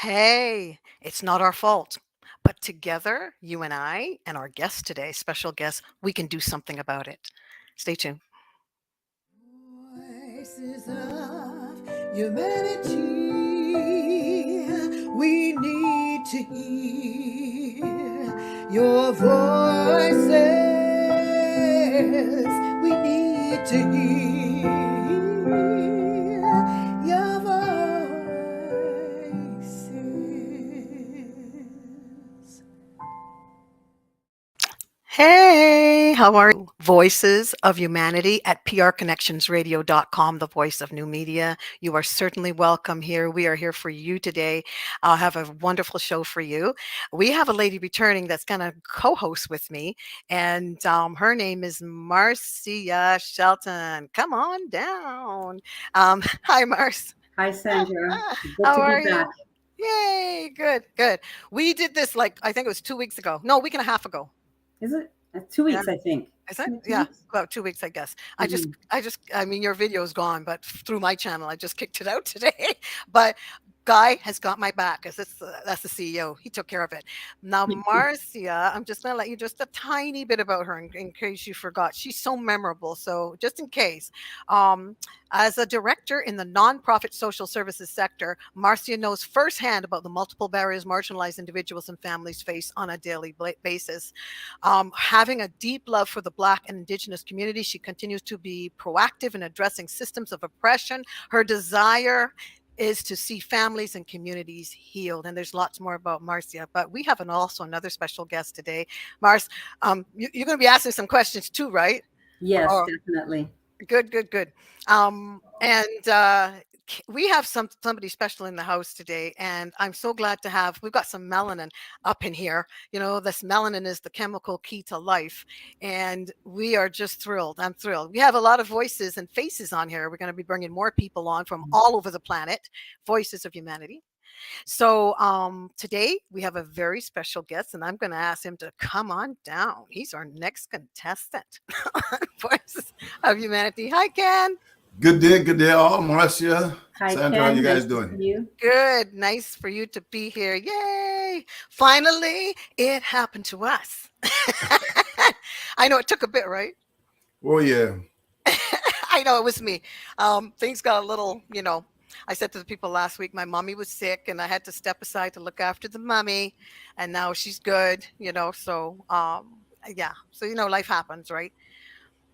Hey, it's not our fault. But together, you and I and our guest today, special guest, we can do something about it. Stay tuned. Voices of humanity, we need to hear your voices. We need to hear your voices. Hey, how are you? Voices of Humanity at prconnectionsradio.com, the voice of new media. You are certainly welcome here. We are here for you today. I'll have a wonderful show for you. We have a lady returning that's going to co host with me, and her name is Marcia Shelton. Come on down. Hi, Marce. Hi, Sandra. Good How to be are you? back. Yay, good, good. We did this like, I think it was 2 weeks ago. No, a week and a half ago. Is it 2 weeks? Yeah. I think. Is it? Is it two Yeah, weeks? about 2 weeks, I guess. Hmm. I mean, your video is gone, but through my channel, I just kicked it out today. But Guy has got my back, 'cause that's the CEO. He took care of it. Now, Marcia, I'm just gonna let you just a tiny bit about her in case you forgot. She's so memorable. So just in case, um, as a director in the nonprofit social services sector, Marcia knows firsthand about the multiple barriers marginalized individuals and families face on a daily basis. Having a deep love for the Black and Indigenous community, she continues to be proactive in addressing systems of oppression. Her desire is to see families and communities healed. And there's lots more about Marcia, but we have also another special guest today. Mars, you're going to be asking some questions too, right? Yes, Or definitely. good, good, good. And we have somebody special in the house today, and I'm so glad to have. We've got some melanin up in here. You know, this melanin is the chemical key to life, and we are just thrilled. I'm thrilled. We have a lot of voices and faces on here. We're going to be bringing more people on from all over the planet. Voices of Humanity. So today we have a very special guest, and I'm going to ask him to come on down. He's our next contestant. Voices of Humanity. Hi, Ken. Good day, all. Marcia, Hi, Sandra, how Ken. you Nice guys to doing? see you. Good. Nice for you to be here. Yay. Finally, it happened to us. I know it took a bit, right? Oh yeah, I know it was me. Things got a little, I said to the people last week, my mommy was sick and I had to step aside to look after the mummy. And now she's good, so yeah. So, life happens, right?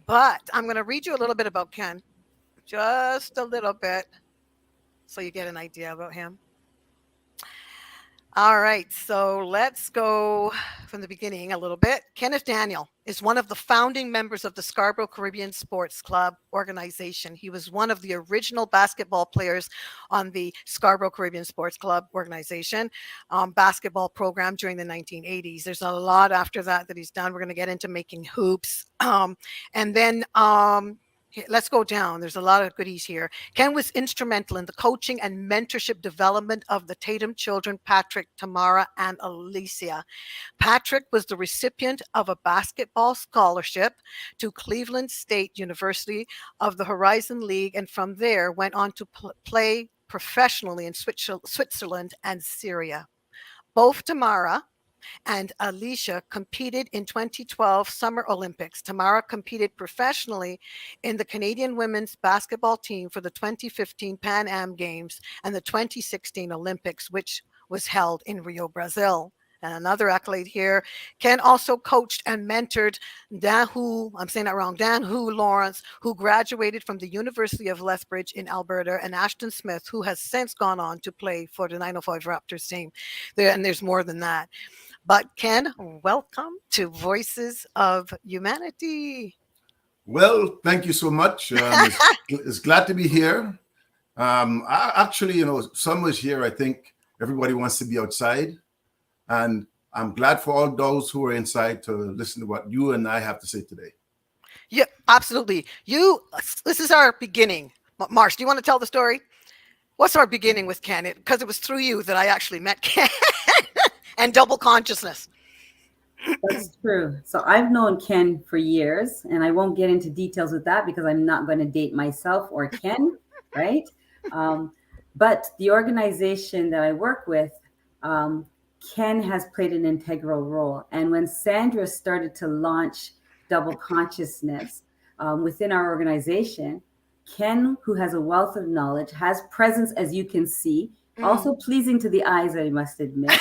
But I'm going to read you a little bit about Ken, just a little bit, so you get an idea about him. All right, so let's go from the beginning a little bit. Kenneth Daniel is one of the founding members of the Scarborough Carribean Sports Club organization. He was one of the original basketball players on the Scarborough Carribean Sports Club organization basketball program during the 1980s. There's a lot after that he's done. We're going to get into making hoops. And then let's go down. There's a lot of goodies here. Ken was instrumental in the coaching and mentorship development of the Tatum children, Patrick, Tamara, and Alicia. Patrick was the recipient of a basketball scholarship to Cleveland State University of the Horizon League, and from there went on to play professionally in Switzerland and Syria. Both Tamara and Alicia competed in 2012 Summer Olympics. Tamara competed professionally in the Canadian women's basketball team for the 2015 Pan Am Games and the 2016 Olympics, which was held in Rio, Brazil. And another accolade here, Ken also coached and mentored I'm saying that wrong, Dan Lawrence, who graduated from the University of Lethbridge in Alberta, and Ashton Smith, who has since gone on to play for the 905 Raptors team. And there's more than that. But Ken, welcome to Voices of Humanity. well, thank you so much. It's glad to be here. Actually, summer's here. I think everybody wants to be outside, and I'm glad for all those who are inside to listen to what you and I have to say today. Yeah, absolutely. This is our beginning. Marsh, do you want to tell the story? What's our beginning with Ken? Because it was through you that I actually met Ken and double consciousness. That's true. So I've known Ken for years, and I won't get into details with that because I'm not going to date myself or Ken, right? But the organization that I work with um, Ken has played an integral role. And when Sandra started to launch double consciousness within our organization, Ken, who has a wealth of knowledge, has presence, as you can see, also pleasing to the eyes, I must admit.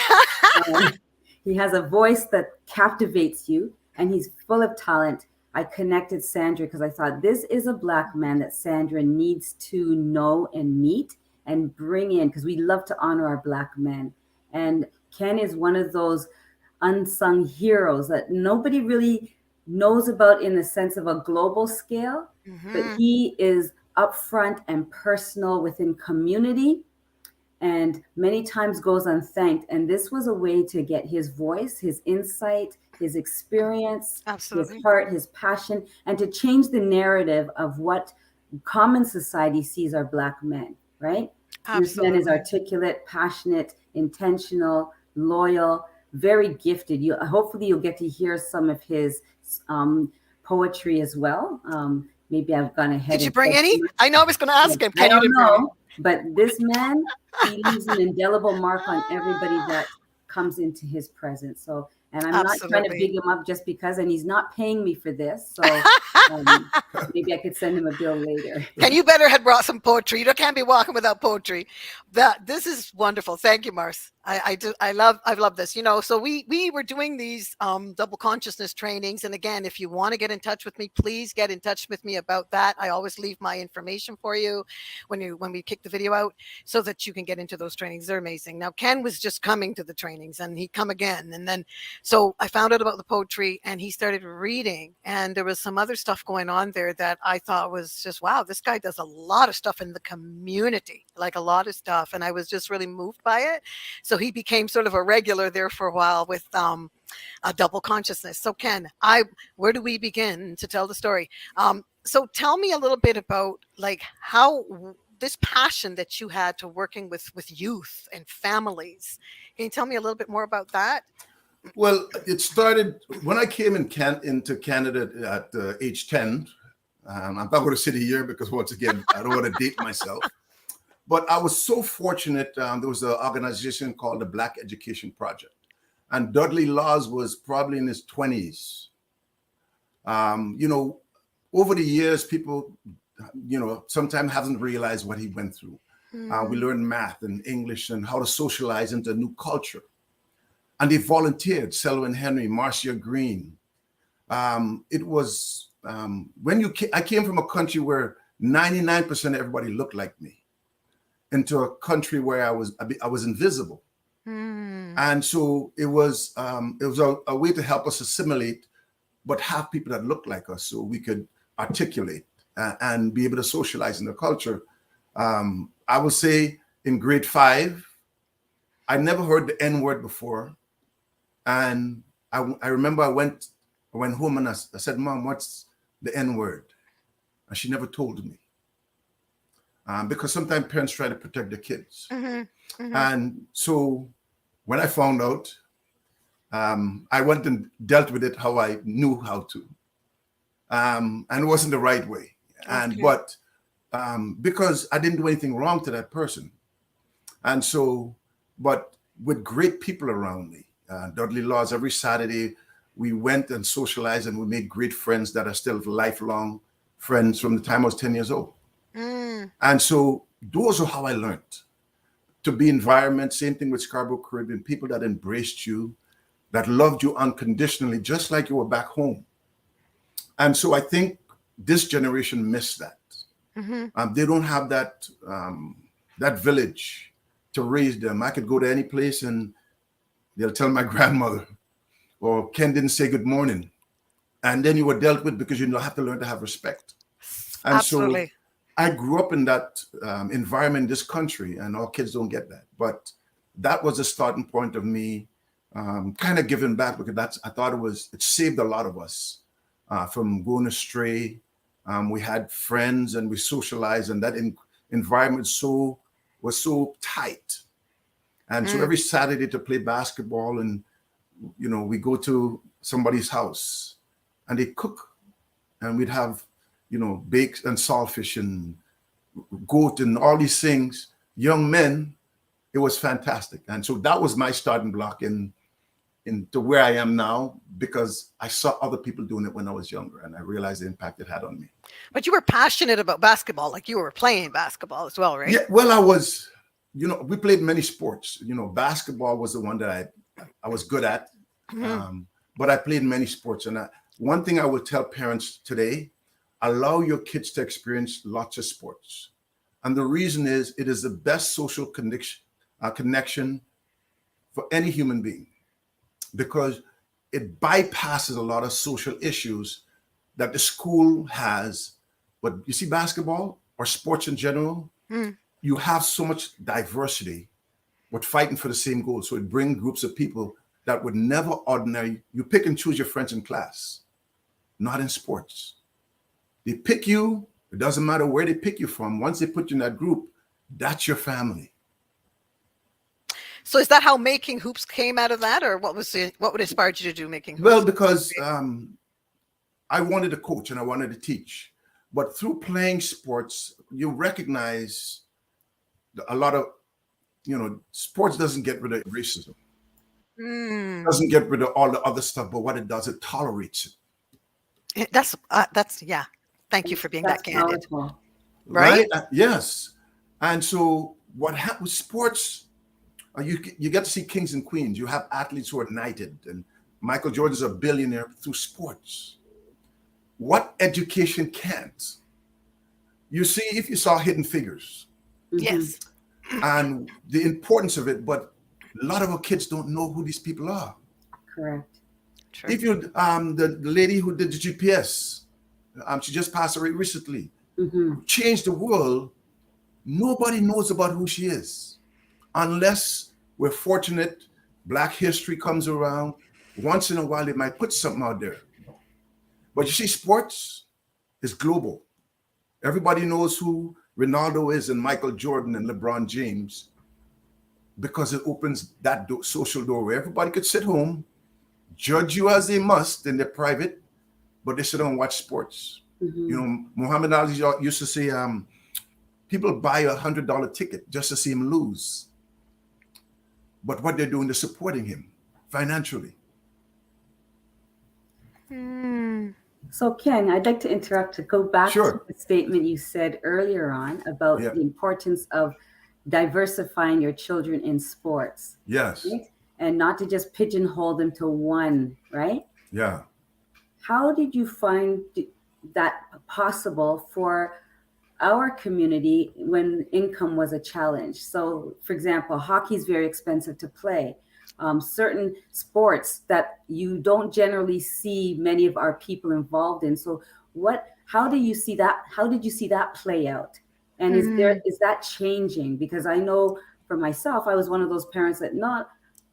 He has a voice that captivates you, and he's full of talent. I connected Sandra because I thought this is a Black man that Sandra needs to know and meet and bring in, because we love to honor our Black men. And Ken is one of those unsung heroes that nobody really knows about in the sense of a global scale, but he is upfront and personal within community, and many times goes unthanked. And this was a way to get his voice, his insight, his experience, Absolutely. his heart, his passion, and to change the narrative of what common society sees our Black men, right? This man is Absolutely. articulate, passionate, intentional, loyal, very gifted. Hopefully you'll get to hear some of his poetry as well. Maybe I've gone ahead. Did you bring any? I know I was going to ask him. I Can you don't bring any? know, but this man, he leaves an indelible mark on everybody that comes into his presence. So, and I'm not trying to Absolutely. big him up just because, and he's not paying me for this. So maybe I could send him a bill later. And you better had brought some poetry. You can't be walking without poetry. This is wonderful. Thank you, Mars. I love this. You know, so we were doing these double consciousness trainings, and again, if you want to get in touch with me, please get in touch with me about that. I always leave my information for you when we kick the video out, so that you can get into those trainings. They're amazing. Now Ken was just coming to the trainings, and he'd come again, and then so I found out about the poetry, and he started reading, and there was some other stuff going on there that I thought was just, wow, this guy does a lot of stuff in the community, like a lot of stuff, and I was just really moved by it. So he became sort of a regular there for a while with a double consciousness. So Ken, where do we begin to tell the story? So tell me a little bit about like how this passion that you had to working with youth and families. Can you tell me a little bit more about that? Well, it started when I came into Canada at age 10. I'm not going to say the year because, once again, I don't want to date myself. But I was so fortunate. There was an organization called the Black Education Project. And Dudley Laws was probably in his 20s. You know, over the years, people, you know, sometimes haven't realized what he went through. We learned math and English and how to socialize into a new culture. And they volunteered, Selwyn Henry, Marcia Green. It was, I came from a country where 99% of everybody looked like me, into a country where I was invisible. And so it was a way to help us assimilate, but have people that look like us so we could articulate and be able to socialize in the culture. I would say in grade 5, I never heard the N word before. And I remember I went home and I said, Mom, what's the N word? And she never told me. Because sometimes parents try to protect their kids. And so when I found out, I went and dealt with it how I knew how to. And it wasn't the right way. But because I didn't do anything wrong to that person. And so, but with great people around me, Dudley Laws, every Saturday, we went and socialized, and we made great friends that are still lifelong friends from the time I was 10 years old. And so those are how I learned to be environment. Same thing with Scarborough Caribbean, people that embraced you, that loved you unconditionally, just like you were back home. And so I think this generation missed that. They don't have that village to raise them. I could go to any place and they'll tell my grandmother, or Ken didn't say good morning. And then you were dealt with because you have to learn to have respect. And Absolutely. so I grew up in that environment in this country, and all kids don't get that. But that was the starting point of me kind of giving back, because I thought it saved a lot of us from going astray. We had friends and we socialized, and that environment was so tight. And so every Saturday to play basketball, and, you know, we go to somebody's house and they cook, and we'd have, you know, baked and saltfish and goat and all these things. Young men it was fantastic. And so that was my starting block into where I am now, because I saw other people doing it when I was younger, and I realized the impact it had on me. But you were passionate about basketball, like you were playing basketball as well, right? Yeah, well, I was, we played many sports. Basketball was the one that I was good at, but I played many sports. And one thing I would tell parents today, allow your kids to experience lots of sports. And the reason is, it is the best social connection for any human being, because it bypasses a lot of social issues that the school has. But you see, basketball or sports in general, you have so much diversity, but fighting for the same goal. So it brings groups of people that would never you pick and choose your friends in class, not in sports. They pick you, it doesn't matter where they pick you from. Once they put you in that group, that's your family. So is that how Making Hoops came out of that, or what would inspired you to do Making Hoops? Well, because I wanted to coach and I wanted to teach, but through playing sports, you recognize a lot of, sports doesn't get rid of racism, doesn't get rid of all the other stuff, but what it does, it tolerates it. That's yeah. Thank you for being that candid. Powerful. Right? Yes. And so what happens with sports, you get to see kings and queens. You have athletes who are knighted, and Michael Jordan's a billionaire through sports. What education can't? You see, if you saw Hidden Figures, Yes. and the importance of it, but a lot of our kids don't know who these people are. Correct. True. If you, the lady who did the GPS, she just passed away recently, changed the world. Nobody knows about who she is, unless we're fortunate. Black history comes around. Once in a while, they might put something out there. But you see, sports is global. Everybody knows who Ronaldo is and Michael Jordan and LeBron James, because it opens that social door where everybody could sit home, judge you as they must in their private, but they sit down and watch sports. Muhammad Ali used to say, people buy $100 ticket just to see him lose. But what they're doing, they're supporting him financially. So Ken, I'd like to interrupt to go back Sure. to the statement you said earlier on about the importance of diversifying your children in sports. Yes. Right? And not to just pigeonhole them to one, right? Yeah. How did you find that possible for our community when income was a challenge? So, for example, hockey is very expensive to play. Certain sports that you don't generally see many of our people involved in. So, how do you see that? How did you see that play out? And is that changing? Because I know for myself, I was one of those parents that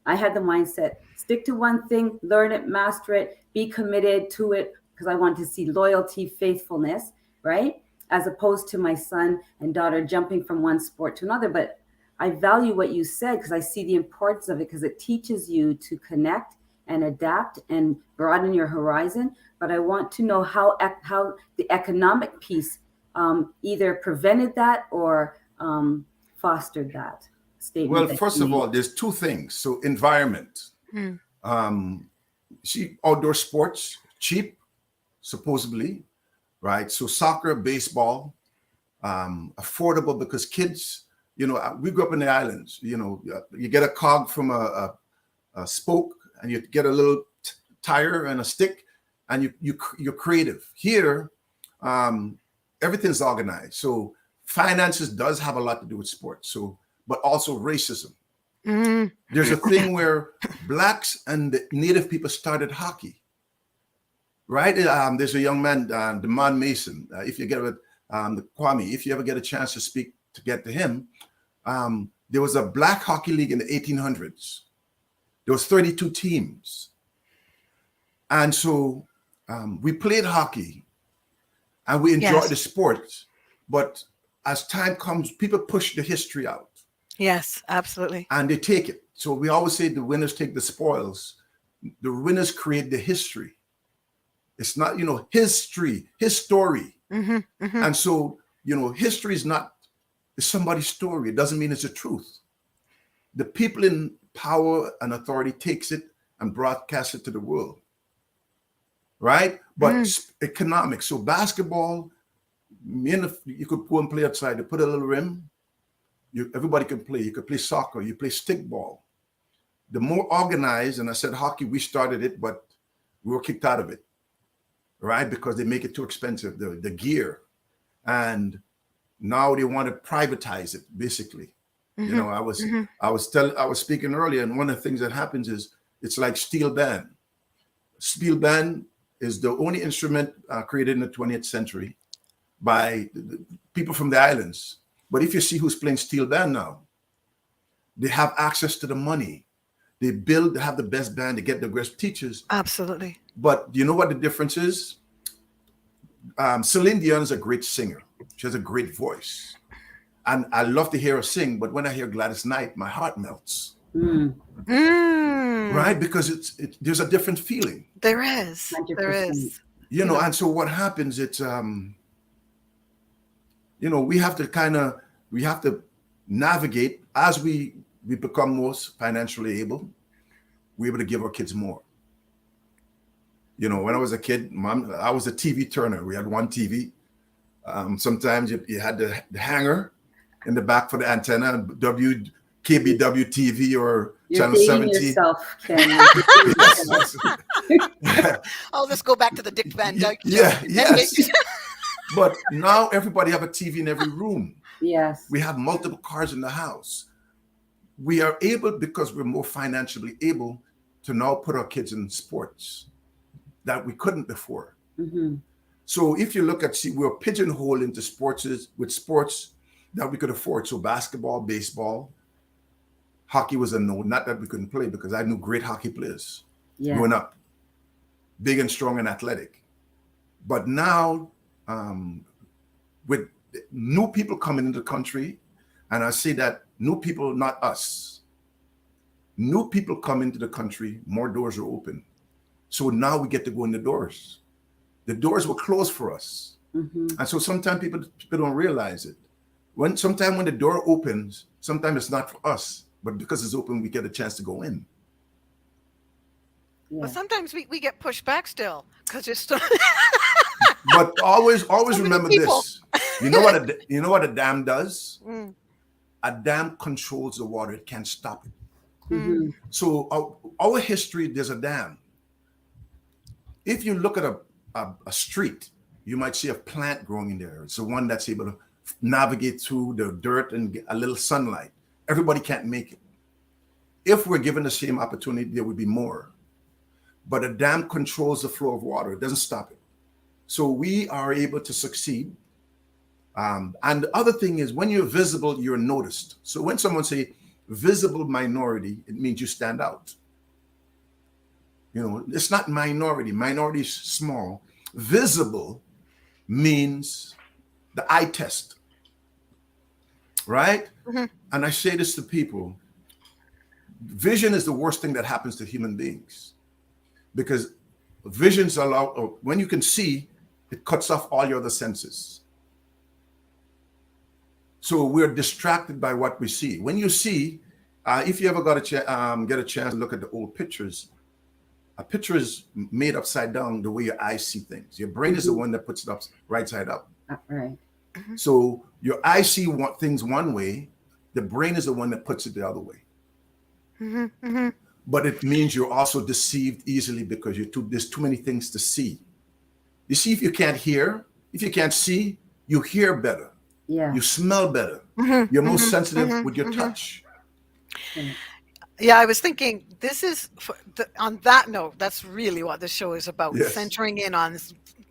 I had the mindset, stick to one thing, learn it, master it, be committed to it, because I wanted to see loyalty, faithfulness, right? As opposed to my son and daughter jumping from one sport to another. But I value what you said, because I see the importance of it, because it teaches you to connect and adapt and broaden your horizon. But I want to know how the economic piece either prevented that or fostered that statement. Well, first of all, there's two things. So environment. See, outdoor sports, cheap, supposedly, right? So soccer, baseball, affordable, because kids, we grew up in the islands. You get a cog from a spoke, and you get a little tire and a stick, and you're creative. Here, everything's organized. So finances does have a lot to do with sports. So, but also racism. There's a thing where blacks and the native people started hockey, right? There's a young man, Demond Mason. If you get with the Kwame, if you ever get a chance to get to him, there was a black hockey league in the 1800s. There was 32 teams. And so we played hockey and we enjoyed the sport. But as time comes, people push the history out. Yes, absolutely. And they take it. So we always say the winners take the spoils. The winners create the history. It's not, history, his story. And so, history is not, it's somebody's story. It doesn't mean it's the truth. the people in power and authority takes it and broadcasts it to the world, right? But economics, so basketball, you could go and play outside. They put a little rim. Everybody can play. You could play soccer. You play stickball. The more organized, and I said hockey, we started it, but we were kicked out of it, right? Because they make it too expensive, the gear. And now they want to privatize it, basically. You know, I was speaking earlier, and one of the things that happens is it's like steel band. Steel band is the only instrument created in the 20th century by people from the islands. But if you see who's playing steel band now, they have access to the money. They have the best band, they get the best teachers. Absolutely. But you know what the difference is? Celine Dion is a great singer. She has a great voice. And I love to hear her sing, but when I hear Gladys Knight, my heart melts. Right? Because there's a different feeling. There is. 100%. There is. You know, and so what happens, it's, you know, we have to navigate as we become more financially able, we're able to give our kids more. You know, when I was a kid, I was a TV turner. We had one TV. Sometimes you had the hanger in the back for the antenna, KBW TV or You're Channel dating 17. yourself, Ken. I'll just go back to the Dick Van Dyke. Yeah, yes. But now everybody have a TV in every room. Yes. We have multiple cars in the house. We are able, because we're more financially able, to now put our kids in sports that we couldn't before. So if you look at, we're pigeonholed into sports that we could afford. So basketball, baseball, hockey was a no. Not that we couldn't play, because I knew great hockey players growing up, big and strong and athletic. But now, with new people coming into the country, and I say that new people, not us. New people come into the country, more doors are open. So now we get to go in the doors. The doors were closed for us. And so sometimes people don't realize it. Sometimes when the door opens, sometimes it's not for us, but because it's open, we get a chance to go in. But sometimes we get pushed back still because you're still. But always So remember many people. this. You know what a dam does? A dam controls the water. It can't stop it. So our history, there's a dam. If you look at a street, you might see a plant growing in there. It's the one that's able to navigate through the dirt and get a little sunlight. Everybody can't make it. If we're given the same opportunity, there would be more. But a dam controls the flow of water. It doesn't stop it. So we are able to succeed. And the other thing is, when you're visible, you're noticed. So when someone say visible minority, it means you stand out. You know, it's not minority. Minority is small. Visible means the eye test, right? And I say this to people. Vision is the worst thing that happens to human beings, because visions when you can see, it cuts off all your other senses. So we're distracted by what we see. When you see, if you ever get a chance to look at the old pictures, a picture is made upside down the way your eyes see things. Your brain is the one that puts it up right side up. Right. So your eyes see things one way, the brain is the one that puts it the other way. But it means you're also deceived easily, because there's too many things to see. You see, if you can't hear, if you can't see, you hear better. Yeah. You smell better. You're more sensitive with your touch. Yeah, I was thinking this is on that note. That's really what this show is about, centering in on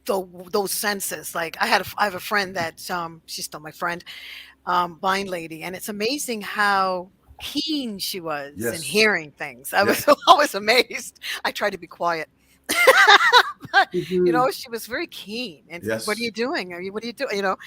those senses. Like I have a friend that she's still my friend, blind lady, and it's amazing how keen she was in hearing things. I was always amazed. I try to be quiet. But, Mhm. she was very keen and said, "What are Yes. you doing? What are you doing?" And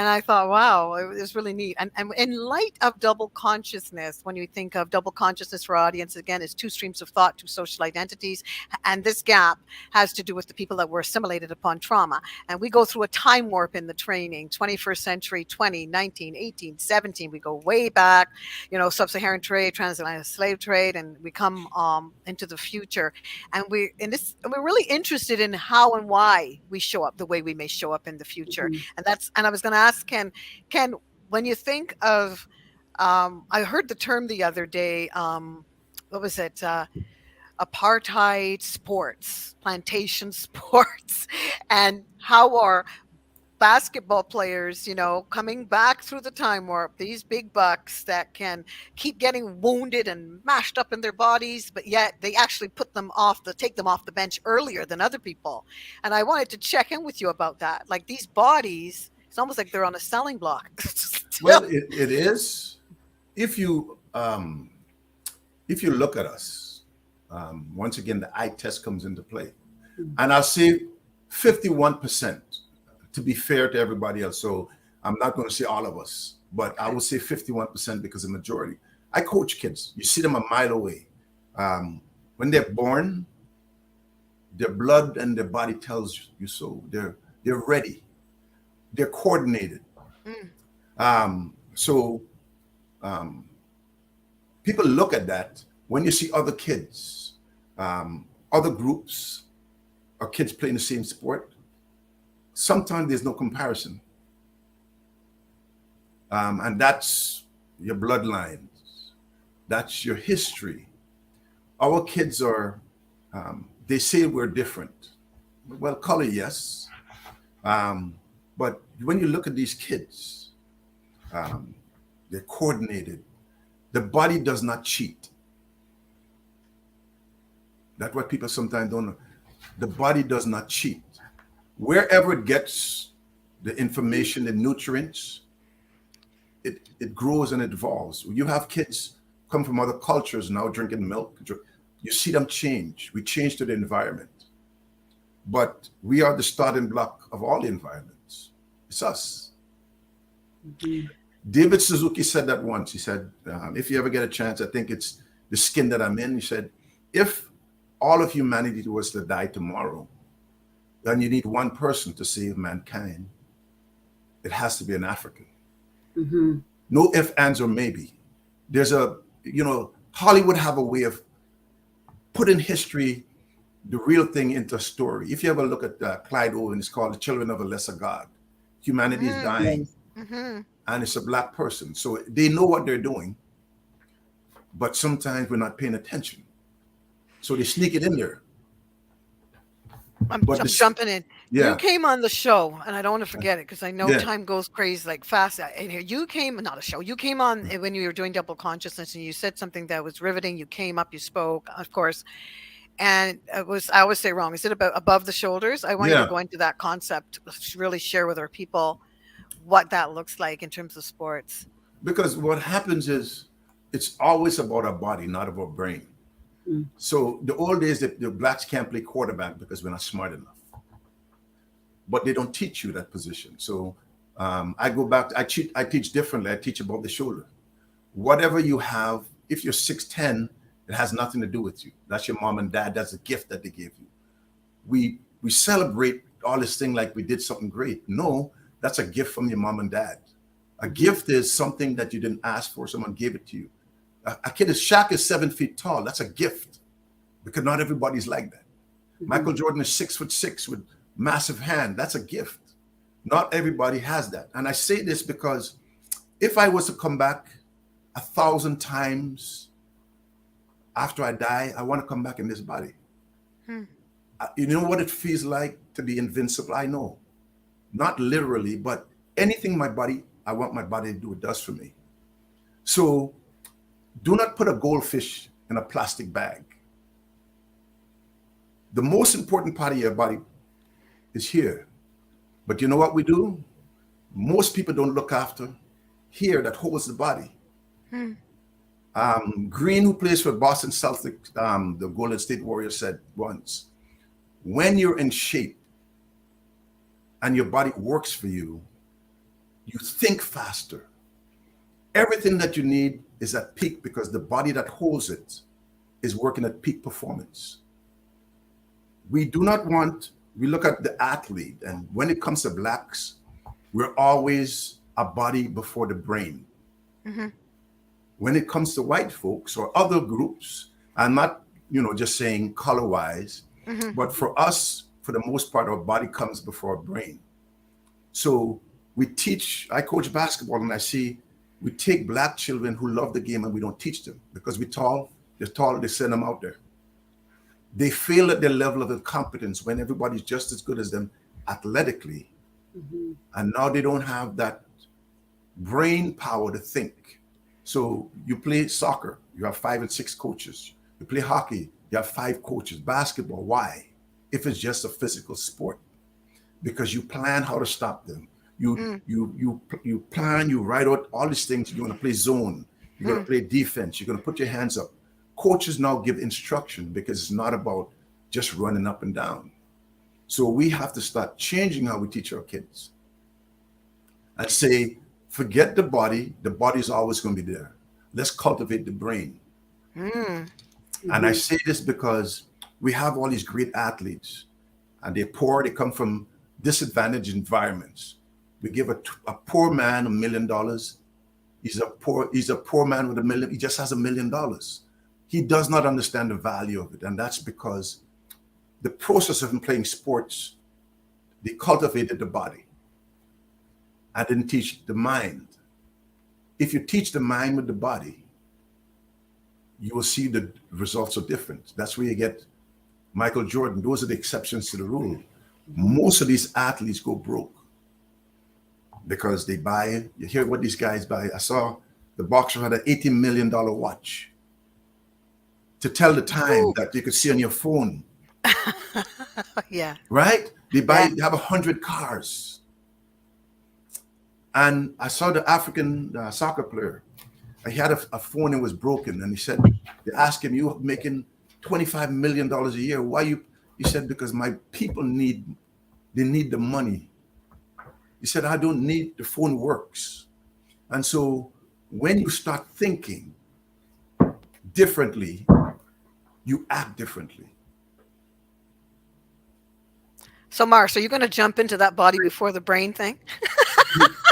I thought, wow, it was really neat. And in light of double consciousness, when you think of double consciousness for audience, again, is two streams of thought, two social identities. And this gap has to do with the people that were assimilated upon trauma. And we go through a time warp in the training, 21st century, 20, 19, 18, 17. We go way back, sub-Saharan trade, transatlantic slave trade, and we come into the future. And we're really interested in how and why we show up the way we may show up in the future. Mhm. And I was going to ask Ken, when you think of, I heard the term the other day, what was it? Apartheid sports, plantation sports, and how are basketball players, coming back through the time warp, these big bucks that can keep getting wounded and mashed up in their bodies, but yet they actually take them off the bench earlier than other people. And I wanted to check in with you about that. Like these bodies, it's almost like they're on a selling block. Well, Still. it is. If you look at us, once again, the eye test comes into play, and I'll say 51%. To be fair to everybody else, so I'm not going to say all of us, but I would say 51% because the majority. I coach kids. You see them a mile away. When they're born, their blood and their body tells you so. They're ready. They're coordinated. So people look at that when you see other kids, other groups, or kids playing the same sport. Sometimes there's no comparison. And that's your bloodlines. That's your history. Our kids are, they say we're different. Well, color, yes. But when you look at these kids, they're coordinated. The body does not cheat. That's what people sometimes don't know. The body does not cheat. Wherever it gets the information, the nutrients, it grows and it evolves. You have kids come from other cultures now drinking milk. You see them change. We change to the environment. But we are the starting block of all the environments. It's us. Mhm. David Suzuki said that once. He said, if you ever get a chance, I think it's the skin that I'm in. He said, if all of humanity was to die tomorrow, then you need one person to save mankind. It has to be an African. Mhm. No ifs, ands, or maybe. There's Hollywood have a way of putting history, the real thing, into a story. If you ever look at Clyde Owen, it's called The Children of a Lesser God. Humanity is dying, Yes. and it's a black person. So they know what they're doing, but sometimes we're not paying attention. So they sneak it in there. I'm But jumping in. You yeah, came on the show, and I don't want to forget it because I know yeah, time goes crazy like fast. In here, you came not a show. You came on when you were doing double consciousness, and you said something that was riveting. You came up, you spoke, of course, and it was. I always say wrong. Is it about above the shoulders? I want you to yeah. go into that concept, really share with our people what that looks like in terms of sports. Because what happens is it's always about our body, not about our brain. Mm. So the old days, the blacks can't play quarterback because we're not smart enough. But they don't teach you that position. So I go back, I teach differently. I teach about the shoulder. Whatever you have, if you're 6'10", it has nothing to do with you. That's your mom and dad. That's a gift that they gave you. We celebrate all this thing like we did something great. No, that's a gift from your mom and dad. A gift is something that you didn't ask for. Someone gave it to you. A kid Shaq is 7 feet tall. That's a gift because not everybody's like that. Michael Jordan is 6'6" with massive hand. That's a gift. Not everybody has that. And I say this because if I was to come back 1,000 times after I die, I want to come back in this body. You know what it feels like to be invincible? I know. Not literally, but anything I want my body to do, it does for me. So do not put a goldfish in a plastic bag. The most important part of your body is here. But you know what we do? Most people don't look after here that holds the body. Green, who plays for Boston Celtics, the Golden State Warriors, said once, when you're in shape and your body works for you, you think faster. Everything that you need is at peak because the body that holds it is working at peak performance. We do not want, we look at the athlete, and when it comes to blacks, we're always a body before the brain. Mhm. When it comes to white folks or other groups, I'm not, just saying color wise, Mhm. but for us, for the most part, our body comes before our brain. So I coach basketball, and I see we take black children who love the game and we don't teach them because they're tall, they send them out there. They fail at their level of incompetence when everybody's just as good as them athletically. Mhm. And now they don't have that brain power to think. So you play soccer, you have 5 and 6 coaches. You play hockey, you have 5 coaches. Basketball, why? If it's just a physical sport, because you plan how to stop them. You plan, you write out all these things. You're going to play zone. You're going to play defense. You're going to put your hands up. Coaches now give instruction because it's not about just running up and down. So we have to start changing how we teach our kids and say, forget the body. The body is always going to be there. Let's cultivate the brain. Mm. And I say this because we have all these great athletes and they're poor. They come from disadvantaged environments. We give a poor man $1 million. He's a poor man with $1 million. He just has $1 million. He does not understand the value of it. And that's because the process of him playing sports, they cultivated the body. I didn't teach the mind. If you teach the mind with the body, you will see the results are different. That's where you get Michael Jordan. Those are the exceptions to the rule. Most of these athletes go broke because they buy, you hear what these guys buy. I saw the boxer had an $80 million watch to tell the time that you could see on your phone. Yeah. Right? They have 100 cars. And I saw the African soccer player. He had a phone that was broken, and he said, they asked him, "You making $25 million a year? Why you?" He said, "Because my people need the money." He said, "I don't need, the phone works." And so when you start thinking differently, you act differently. So, Mars, are you going to jump into that body before the brain thing?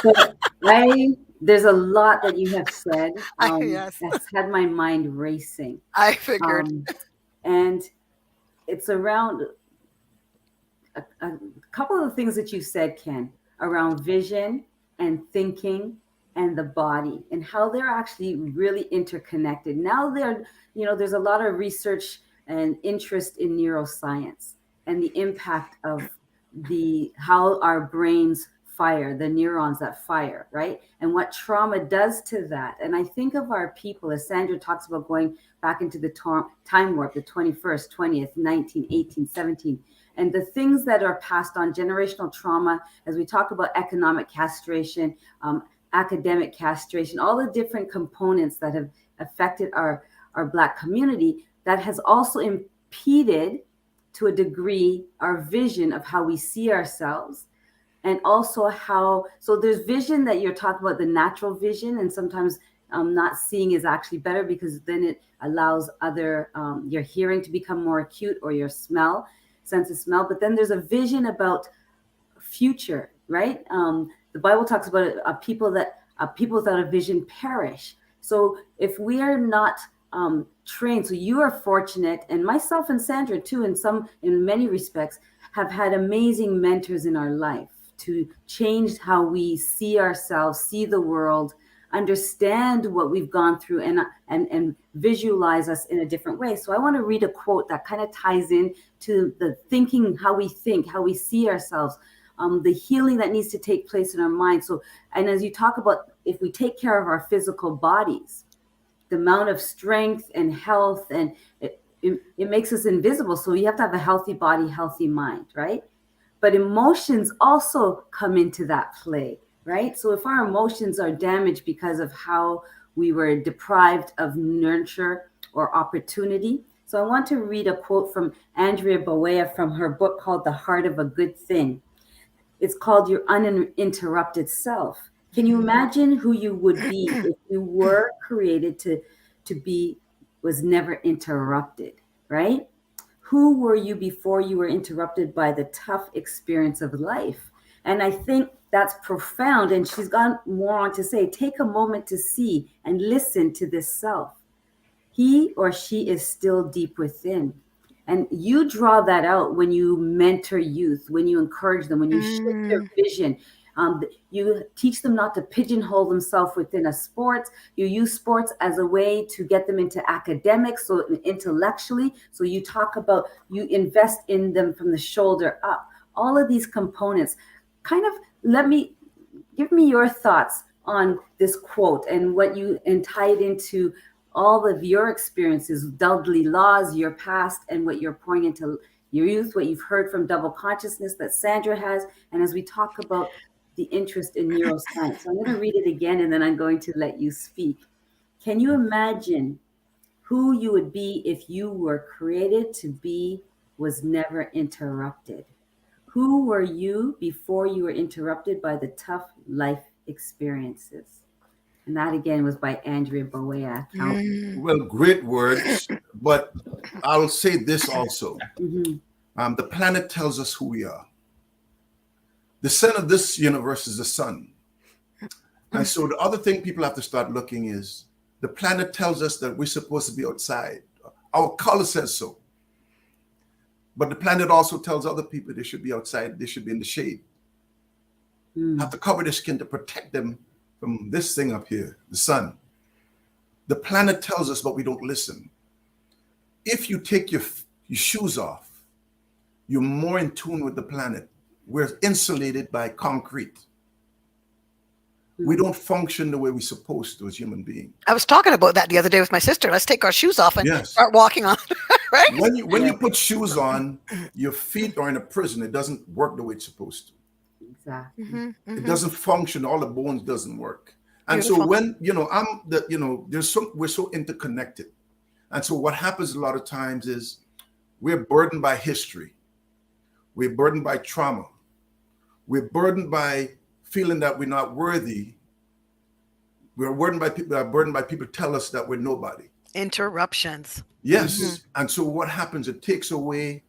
So there's a lot that you have said Yes, that's had my mind racing. I figured. And it's around a couple of the things that you said, Ken, around vision and thinking and the body and how they're actually really interconnected. Now there's a lot of research and interest in neuroscience and the impact of how our brains fire, the neurons that fire, right? And what trauma does to that. And I think of our people, as Sandra talks about going back into the time warp, the 21st, 20th, 19, 18, 17, and the things that are passed on, generational trauma, as we talk about economic castration, academic castration, all the different components that have affected our Black community, that has also impeded to a degree our vision of how we see ourselves. And also so there's vision that you're talking about, the natural vision, and sometimes not seeing is actually better because then it allows your hearing to become more acute, or your sense of smell. But then there's a vision about future, right? The Bible talks about people without a vision perish. So if we are not trained, so you are fortunate, and myself and Sandra too, in many respects, have had amazing mentors in our life to change how we see ourselves, see the world, understand what we've gone through, and visualize us in a different way. So I want to read a quote that kind of ties in to the thinking, how we think, how we see ourselves, the healing that needs to take place in our mind. So, and as you talk about, if we take care of our physical bodies, the amount of strength and health, and it makes us invisible. So you have to have a healthy body, healthy mind, right? But emotions also come into that play, right? So if our emotions are damaged because of how we were deprived of nurture or opportunity, So I want to read a quote from Andrea Boea from her book called The Heart of a Good Thing. It's called Your Uninterrupted Self. Can you imagine who you would be if you were created to be, was never interrupted, right? Who were you before you were interrupted by the tough experience of life? And I think that's profound. And she's gone more on to say, take a moment to see and listen to this self. He or she is still deep within. And you draw that out when you mentor youth, when you encourage them, when you shift their vision. You teach them not to pigeonhole themselves within a sport. You use sports as a way to get them into academics, so intellectually. So you talk about, you invest in them from the shoulder up. All of these components. Kind of give me your thoughts on this quote and what you, and tie it into all of your experiences, Dudley Laws, your past, and what you're pouring into your youth, what you've heard from double consciousness that Sandra has, and as we talk about the interest in neuroscience. So I'm going to read it again, and then I'm going to let you speak. Can you imagine who you would be if you were created to be, was never interrupted? Who were you before you were interrupted by the tough life experiences? And that again was by Andrea Boea. Well, great words, but I'll say this also. The planet tells us who we are. The center of this universe is the sun. And so the other thing people have to start looking is, the planet tells us that we're supposed to be outside. Our color says so. But the planet also tells other people they should be outside, they should be in the shade. Have to cover their skin to protect them from this thing up here, the sun. The planet tells us, but we don't listen. If you take your shoes off, you're more in tune with the planet. We're insulated by concrete. We don't function the way we're supposed to as human beings. I was talking about that the other day with my sister. Let's take our shoes off and Yes. start walking on, right? When you put shoes on, your feet are in a prison. It doesn't work the way it's supposed to. Exactly. It doesn't function. All the bones doesn't work. And Beautiful. so when, we're so interconnected. And so what happens a lot of times is we're burdened by history. We're burdened by trauma. We're burdened by feeling that we're not worthy. We're burdened by people tell us that we're nobody. Interruptions. Yes. And so what happens, it takes away,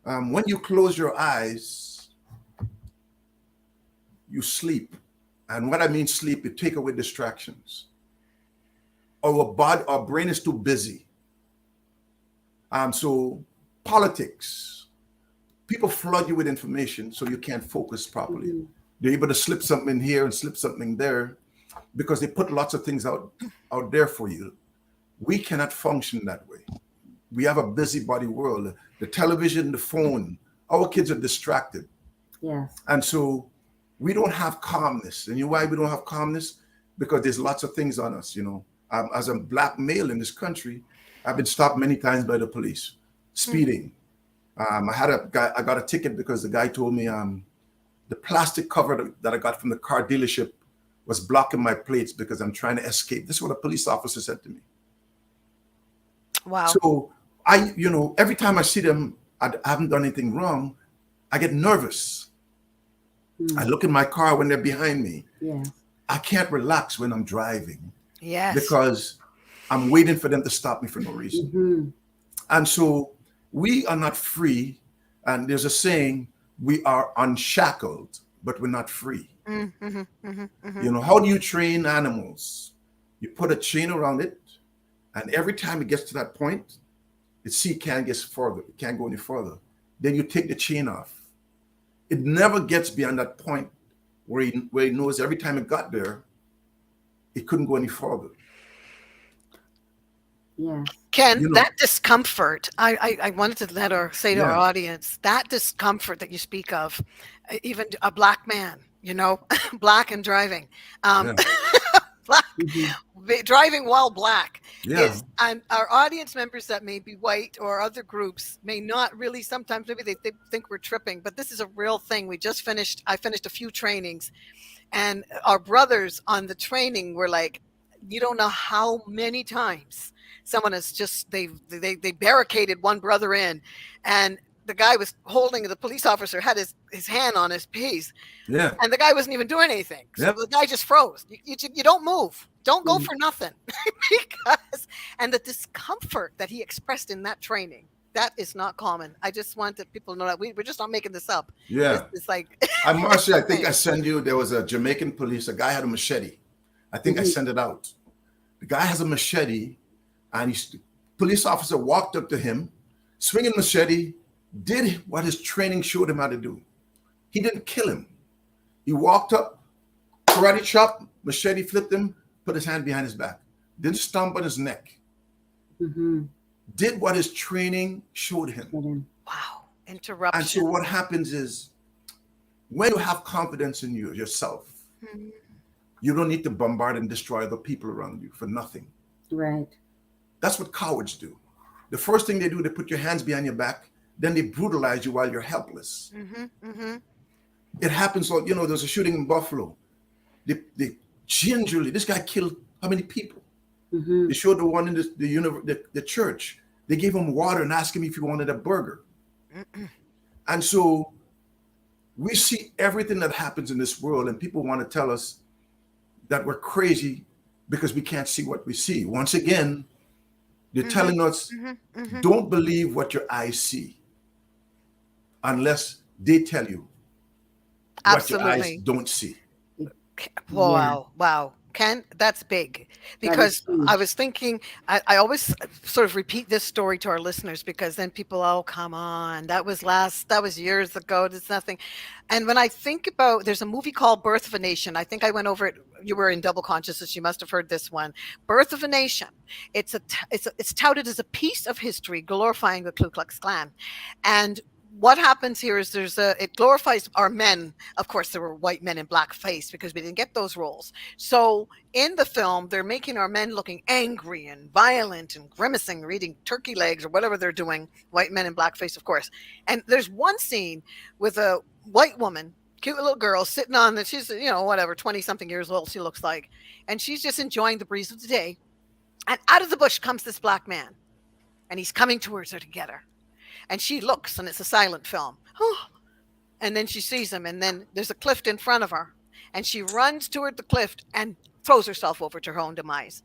when you close your eyes, you sleep. And what I mean sleep, it take away distractions. Our brain is too busy. So politics, people flood you with information so you can't focus properly. They're able to slip something in here and slip something there because they put lots of things out there for you. We cannot function that way. We have a busybody world. The television, the phone, our kids are distracted. Yes. And so we don't have calmness. And you know why we don't have calmness? Because there's lots of things on us, As a black male in this country, I've been stopped many times by the police, speeding. I got a ticket because the guy told me the plastic cover that I got from the car dealership was blocking my plates because I'm trying to escape. This is what a police officer said to me. Wow. So every time I see them, I haven't done anything wrong, I get nervous. I look in my car when they're behind me. Yes. I can't relax when I'm driving. Yes. Because I'm waiting for them to stop me for no reason. And so we are not free. And there's a saying, we are unshackled, but we're not free. How do you train animals? You put a chain around it, and every time it gets to that point, it can't get further. It can't go any further. Then you take the chain off. It never gets beyond that point where he knows every time it got there, it couldn't go any further. Yeah. Ken, that discomfort, I wanted to let her say to our audience, that discomfort that you speak of, even a black man, black and driving, driving while black, is, and our audience members that may be white or other groups may not really, sometimes maybe they think we're tripping, but this is a real thing. I finished a few trainings, and our brothers on the training were like, you don't know how many times someone has just they barricaded one brother in, and the guy was holding the police officer had his hand on his piece, Yeah. and the guy wasn't even doing anything. So Yep. the guy just froze. You don't move. Don't go Mhm. for nothing. Because and the discomfort that he expressed in that training, that is not common. I just wanted people to know that we're just not making this up. This Yeah. is like I Marcia, I think I insane. sent you. There was a Jamaican police. A guy had a machete. I think I Mhm. sent it out. The guy has a machete, and the police officer walked up to him, swinging machete, did what his training showed him how to do. He didn't kill him. He walked up, karate chop, machete flipped him, put his hand behind his back, didn't stomp on his neck. Mhm. Did what his training showed him. Wow. And Interruption. so what happens is when you have confidence in yourself, Mhm. you don't need to bombard and destroy the people around you for nothing. Right. That's what cowards do. The first thing they do, they put your hands behind your back, then they brutalize you while you're helpless. Mhm. Mhm. It happens, like, there's a shooting in Buffalo. They gingerly, this guy killed how many people? Mhm. They showed the one in the church. They gave him water and asked him if he wanted a burger. And so we see everything that happens in this world, and people want to tell us that we're crazy because we can't see what we see. Once again, they're telling us, Mhm. Mhm. don't believe what your eyes see unless they tell you what your eyes Absolutely. don't see. Yeah, Wow. Wow. Ken, that's big that is because I huge. was thinking, I always sort of repeat this story to our listeners because then people, oh, come on, that was years ago. There's nothing. And when I think about, there's a movie called Birth of a Nation. I think I went over it. You were in double consciousness. You must have heard this one. Birth of a Nation. It's touted as a piece of history glorifying the Ku Klux Klan. And what happens here is it glorifies our men. Of course, there were white men in blackface because we didn't get those roles. So in the film, they're making our men looking angry and violent and grimacing, or eating turkey legs or whatever they're doing. White men in blackface, of course. And there's one scene with a white woman, cute little girl, sitting on the, she's, whatever, 20 something years old, she looks like. And she's just enjoying the breeze of the day. And out of the bush comes this black man. And he's coming towards her to get her. And she looks, and it's a silent film. And then she sees him, and then there's a cliff in front of her. And she runs toward the cliff and throws herself over to her own demise.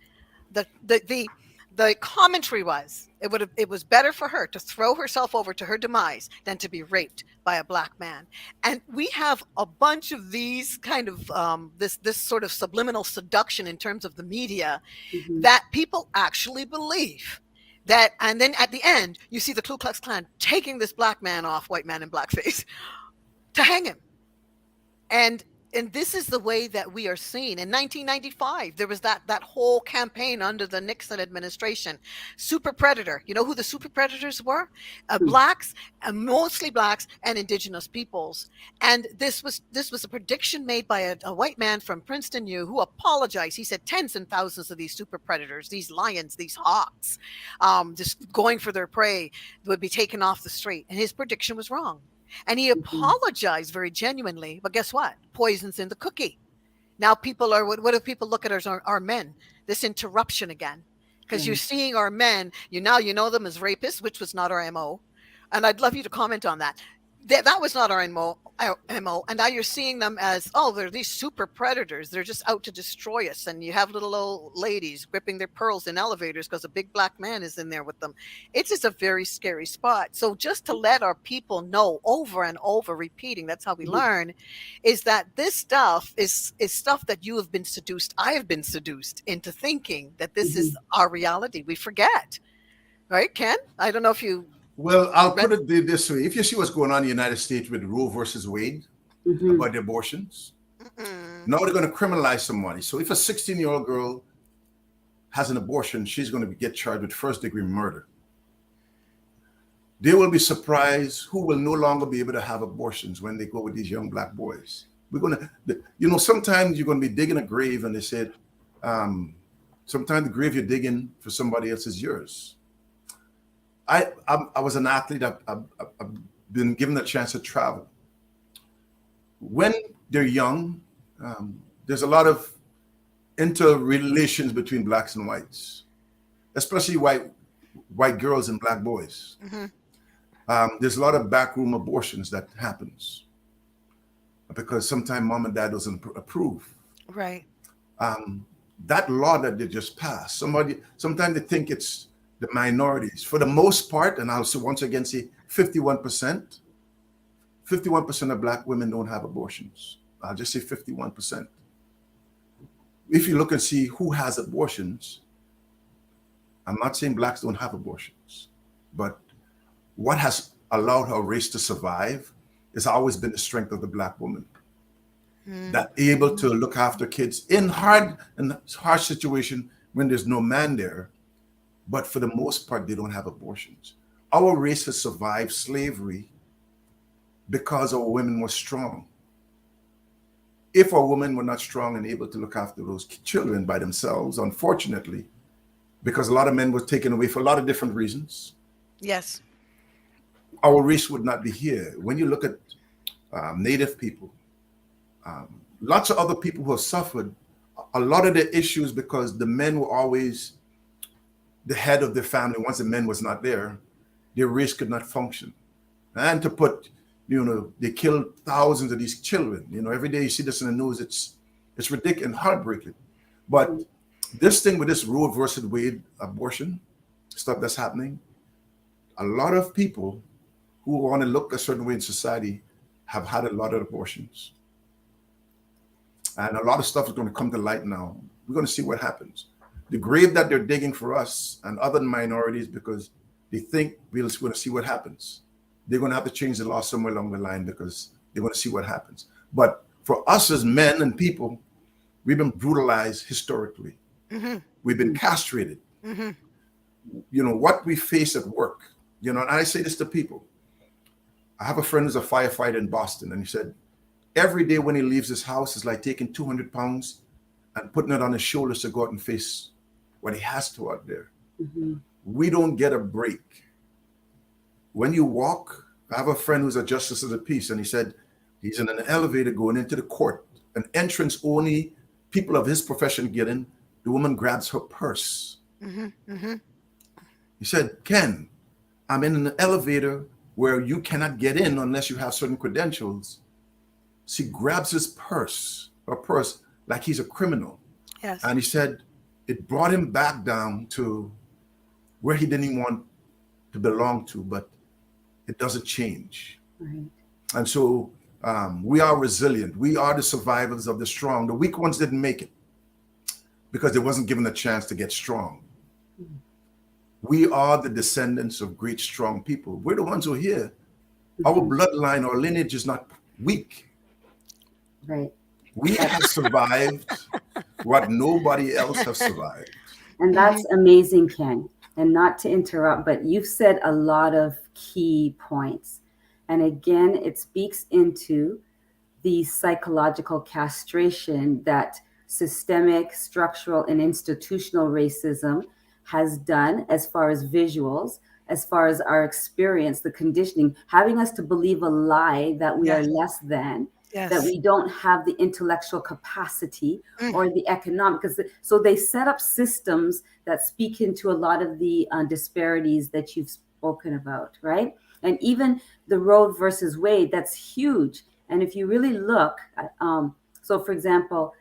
The commentary was it was better for her to throw herself over to her demise than to be raped by a black man. And we have a bunch of these kind of this sort of subliminal seduction in terms of the media Mhm. that people actually believe that. And then at the end you see the Ku Klux Klan taking this black man off, white man in blackface, to hang him. And this is the way that we are seen. In 1995, there was that whole campaign under the Nixon administration. Super predator. You know who the super predators were? Blacks, mostly blacks and indigenous peoples. And this was a prediction made by a white man from Princeton U who apologized. He said tens and thousands of these super predators, these lions, these hawks, just going for their prey, would be taken off the street. And his prediction was wrong. And he Mhm. apologized very genuinely. But guess what? Poison's in the cookie. Now people are, what do people look at as our men? This interruption again. Because you're Yeah. seeing our men, you know them as rapists, which was not our MO. And I'd love you to comment on that. That was not our MO. And now you're seeing them as, oh, they're these super predators. They're just out to destroy us. And you have little old ladies gripping their pearls in elevators because a big black man is in there with them. It's just a very scary spot. So just to let our people know over and over, repeating, that's how we Mhm. learn, is that this stuff is stuff that you have been seduced. I have been seduced into thinking that this is our reality. We forget. Right, Ken? I don't know if you Well, I'll read. put it this way. If you see what's going on in the United States with Roe versus Wade Mhm. about the abortions, Mm-mm. now they're going to criminalize somebody. So if a 16-year-old girl has an abortion, she's going to get charged with first-degree murder. They will be surprised who will no longer be able to have abortions when they go with these young black boys. We're going to, sometimes you're going to be digging a grave, and they said, sometimes the grave you're digging for somebody else is yours. I was an athlete. I've been given the chance to travel. When they're young, there's a lot of interrelations between blacks and whites, especially white girls and black boys. Hmm. There's a lot of backroom abortions that happens because sometimes mom and dad doesn't approve. Right. Um, that law that they just passed, sometimes they think it's the minorities. For the most part, and I'll say once again say 51%, 51% of black women don't have abortions. I'll just say 51%. If you look and see who has abortions, I'm not saying blacks don't have abortions, but what has allowed our race to survive has always been the strength of the black woman that able to look after kids in harsh situation when there's no man there. But for the most part, they don't have abortions. Our race has survived slavery because our women were strong. If our women were not strong and able to look after those children by themselves, unfortunately, because a lot of men were taken away for a lot of different reasons, Yes. our race would not be here. When you look at Native people, lots of other people who have suffered, a lot of the issues because the men were always the head of their family. Once the men was not there, their race could not function. And to put, they killed thousands of these children. Every day you see this in the news, it's ridiculous and heartbreaking. But this thing with this Roe versus Wade abortion stuff that's happening, a lot of people who want to look a certain way in society have had a lot of abortions. And a lot of stuff is going to come to light now. We're going to see what happens. The grave that they're digging for us and other minorities because they think we're going to see what happens. They're going to have to change the law somewhere along the line because they're going to see what happens. But for us as men and people, we've been brutalized historically. Hmm. We've been castrated. Hmm. What we face at work, and I say this to people. I have a friend who's a firefighter in Boston, and he said, every day when he leaves his house, it's like taking 200 pounds and putting it on his shoulders to go out and face what he has to out there. Mm-hmm. We don't get a break. When you walk, I have a friend who's a justice of the peace, and he said he's in an elevator going into the court, an entrance only people of his profession get in. The woman grabs her purse. Hmm. Hmm. He said, Ken, I'm in an elevator where you cannot get in unless you have certain credentials. She grabs his purse, like he's a criminal. Yes. And he said it brought him back down to where he didn't even want to belong to, but it doesn't change. Right. And so we are resilient. We are the survivors of the strong. The weak ones didn't make it because they wasn't given a chance to get strong. We are the descendants of great, strong people. We're the ones who are here. Our bloodline, our lineage is not weak. Right. We have survived what nobody else has survived. And that's amazing, Ken. And not to interrupt, but you've said a lot of key points. And again, it speaks into the psychological castration that systemic, structural, and institutional racism has done as far as visuals, as far as our experience, the conditioning, having us to believe a lie that we are less than, that we don't have the intellectual capacity or the economic. So they set up systems that speak into a lot of the disparities that you've spoken about, right? And even the Roe versus Wade, that's huge. And if you really look, so for example,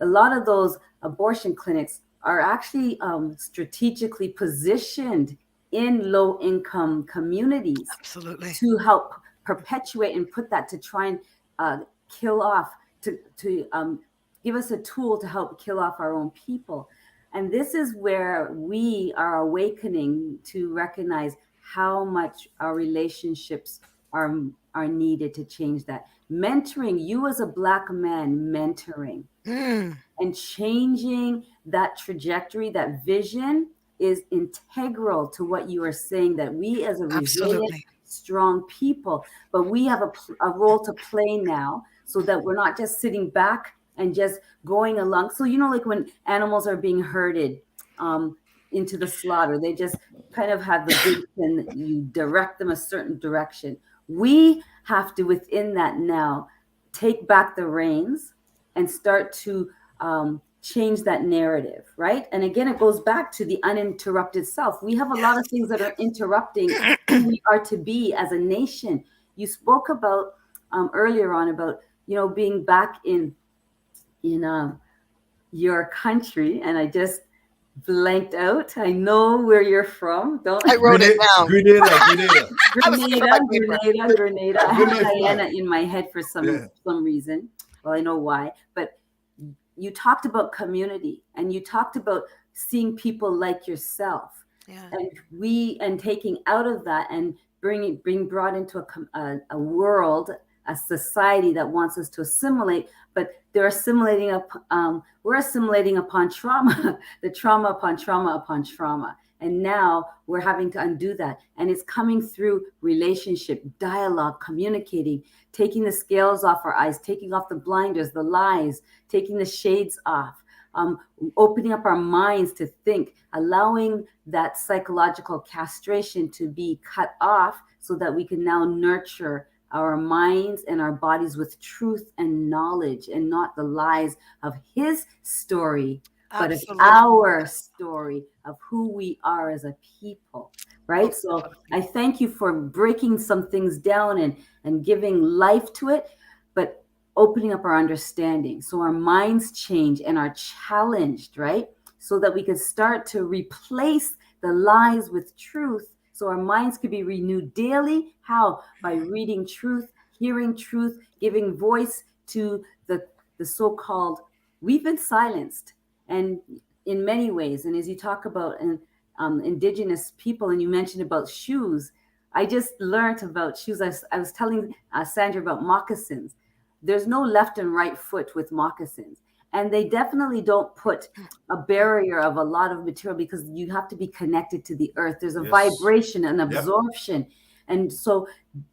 a lot of those abortion clinics are actually strategically positioned in low-income communities. Absolutely. To help perpetuate and put that to try and kill off, to give us a tool to help kill off our own people. And this is where we are awakening to recognize how much our relationships are needed to change that. Mentoring, you as a Black man mentoring and changing that trajectory, that vision is integral to what you are saying, that we as a resilient, strong people, but we have a role to play now so that we're not just sitting back and just going along. So, like when animals are being herded into the slaughter, they just kind of have the boots and you direct them a certain direction. We have to, within that now, take back the reins and start to change that narrative, right? And again, it goes back to the uninterrupted self. We have a lot of things that are interrupting who we are to be as a nation. You spoke about earlier on about, you know, being back in your country, and I just blanked out. I know where you're from. Don't I wrote it down. Grenada. I was looking for my paper. Grenada. I have Grenada. Diana in my head for some reason. Well, I know why, but you talked about community, and you talked about seeing people like yourself, Yeah. and taking out of that and being brought into a world, a society that wants us to assimilate, but they're assimilating we're assimilating upon trauma, the trauma upon trauma upon trauma. And now we're having to undo that. And it's coming through relationship, dialogue, communicating, taking the scales off our eyes, taking off the blinders, the lies, taking the shades off, opening up our minds to think, allowing that psychological castration to be cut off so that we can now nurture our minds and our bodies with truth and knowledge, and not the lies of his story, but of our story of who we are as a people, right? So I thank you for breaking some things down and giving life to it, but opening up our understanding so our minds change and are challenged, right? So that we can start to replace the lies with truth, so our minds could be renewed daily. How? By reading truth, hearing truth, giving voice to the so-called, we've been silenced, and in many ways. And as you talk about indigenous people, and you mentioned about shoes, I just learned about shoes. I was telling Sandra about moccasins. There's no left and right foot with moccasins. And they definitely don't put a barrier of a lot of material, because you have to be connected to the earth. There's a vibration and absorption. And so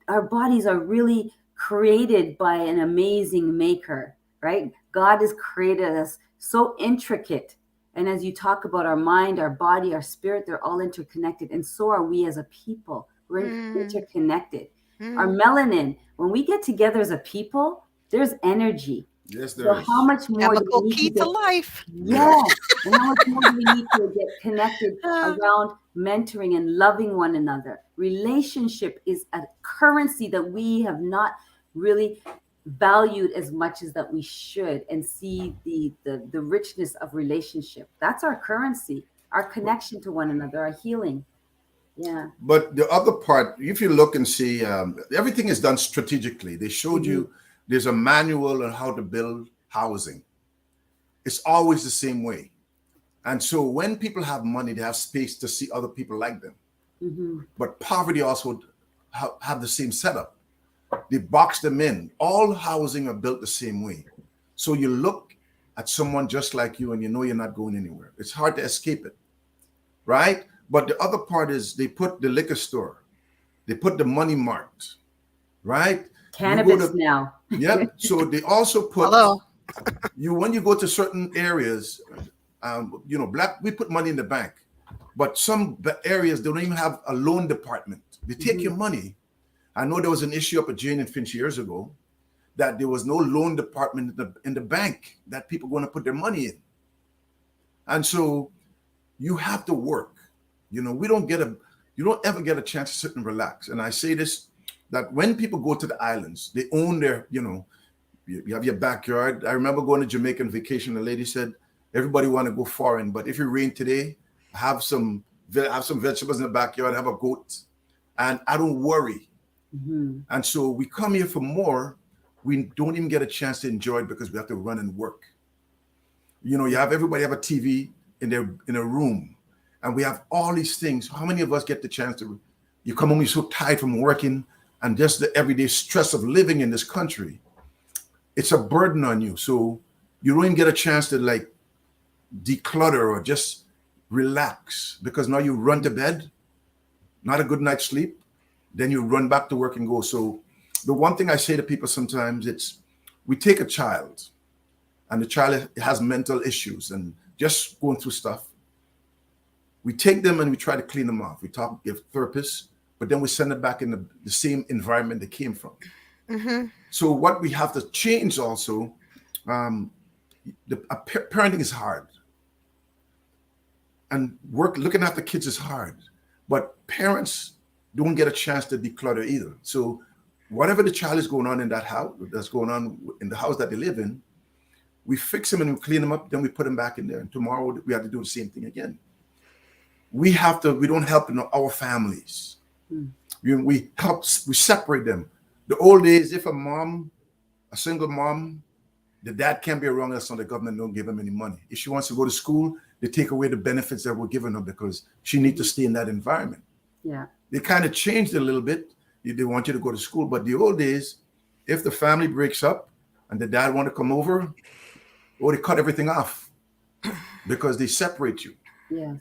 our bodies are really created by an amazing maker, right? God has created us so intricate. And as you talk about our mind, our body, our spirit, they're all interconnected. And so are we as a people. We're interconnected. Our melanin, when we get together as a people, there's energy. Yes, there is. How much more chemical key to life. Yes. And how much more do we need to get connected around mentoring and loving one another? Relationship is a currency that we have not really valued as much as that we should, and see the richness of relationship. That's our currency, our connection to one another, our healing. Yeah. But the other part, if you look and see, everything is done strategically. They showed you there's a manual on how to build housing. It's always the same way. And so when people have money, they have space to see other people like them. But poverty also have the same setup. They box them in. All housing are built the same way. So you look at someone just like you and you know you're not going anywhere. It's hard to escape it, right? But the other part is they put the liquor store, they put the money mart, right? Cannabis now. Yeah. So they also put when you go to certain areas, we put money in the bank, but some areas they don't even have a loan department. They take your money. I know there was an issue up at Jane and Finch years ago that there was no loan department in the bank that people were going to put their money in. And so you have to work. You don't ever get a chance to sit and relax. And I say this, that when people go to the islands, they own their, you have your backyard. I remember going to Jamaica on vacation. The lady said, everybody want to go foreign, but if it rain today, have some vegetables in the backyard, have a goat, and I don't worry. And so we come here for more. We don't even get a chance to enjoy it because we have to run and work. Everybody have a TV in a room, and we have all these things. How many of us get the chance to? You come home, you're so tired from working, and just the everyday stress of living in this country. It's a burden on you. So you don't even get a chance to declutter or just relax, because now you run to bed, not a good night's sleep, then you run back to work and go. So the one thing I say to people sometimes, we take a child and the child has mental issues and just going through stuff. We take them and we try to clean them off. We give therapists, but then we send them back in the same environment they came from. So what we have to change also, parenting is hard, and looking after kids is hard, but parents don't get a chance to declutter either. So whatever the child is going on in that house, that's going on in the house that they live in, we fix them and we clean them up, then we put them back in there. And tomorrow we have to do the same thing again. We don't help in our families. We separate them. The old days, if a single mom, the dad can't be around us, so the government don't give him any money. If she wants to go to school, they take away the benefits that we're giving her because she needs to stay in that environment. Yeah. They kind of changed a little bit. They want you to go to school. But the old days, if the family breaks up and the dad want to come over, they cut everything off because they separate you. Yes.